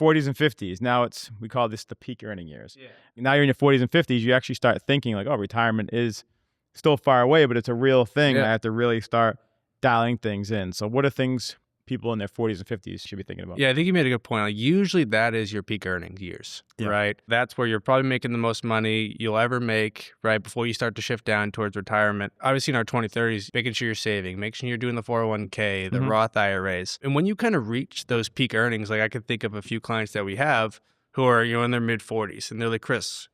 40s and 50s. Now we call this the peak earning years. Yeah. Now you're in your 40s and 50s, you actually start thinking like, oh, retirement is still far away, but it's a real thing. Yeah. I have to really start dialing things in. So what are things people in their 40s and 50s should be thinking about? Yeah, I think you made a good point. Like usually that is your peak earning years, right? That's where you're probably making the most money you'll ever make, right? Before you start to shift down towards retirement. Obviously in our 20s, 30s, making sure you're saving, making sure you're doing the 401k, the Roth IRAs. And when you kind of reach those peak earnings, like I could think of a few clients that we have who are, in their mid 40s and they're like, Chris,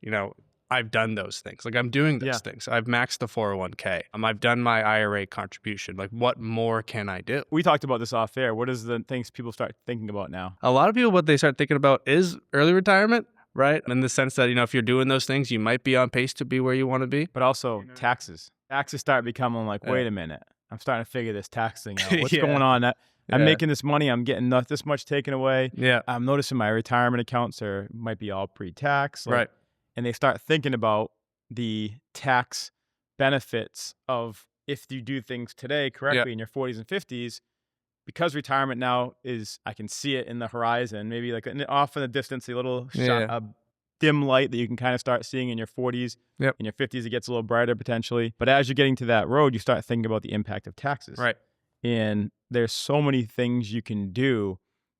I've done those things. Like I'm doing those things. I've maxed the 401k. I've done my IRA contribution. Like what more can I do? We talked about this off air. What is the things people start thinking about now? A lot of people, what they start thinking about is early retirement, right? In the sense that, if you're doing those things, you might be on pace to be where you want to be. But also taxes. Taxes start becoming like, wait a minute. I'm starting to figure this tax thing out. What's going on? I'm making this money. I'm getting this much taken away. Yeah. I'm noticing my retirement accounts might be all pre-tax. Right. And they start thinking about the tax benefits of if you do things today correctly in your 40s and 50s, because retirement now I can see it in the horizon, maybe like off in the distance, a dim light that you can kind of start seeing in your 40s. Yep. In your 50s, it gets a little brighter potentially. But as you're getting to that road, you start thinking about the impact of taxes. Right. And there's so many things you can do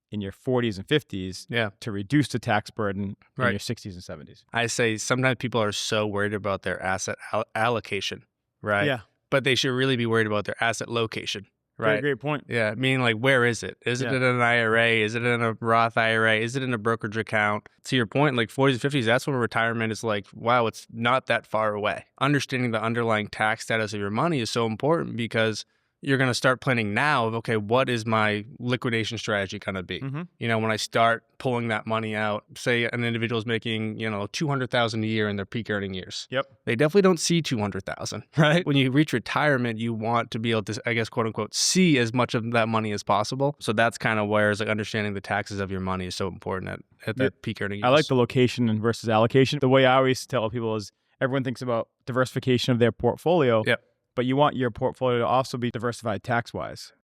in your 40s and 50s to reduce the tax burden in your 60s and 70s. I say sometimes people are so worried about their asset allocation, right? Yeah. But they should really be worried about their asset location, right? Great point. Yeah, meaning like where is it? Is it in an IRA? Is it in a Roth IRA? Is it in a brokerage account? To your point, like 40s and 50s, that's when retirement is like, wow, it's not that far away. Understanding the underlying tax status of your money is so important because you're going to start planning now of, okay, what is my liquidation strategy going to be? Mm-hmm. When I start pulling that money out, say an individual is making, $200,000 a year in their peak earning years. Yep. They definitely don't see $200,000, right? When you reach retirement, you want to be able to, I guess, quote unquote, see as much of that money as possible. So that's kind of where like understanding the taxes of your money is so important at that peak earning years. I like the location versus allocation. The way I always tell people is everyone thinks about diversification of their portfolio. Yep. But you want your portfolio to also be diversified tax-wise.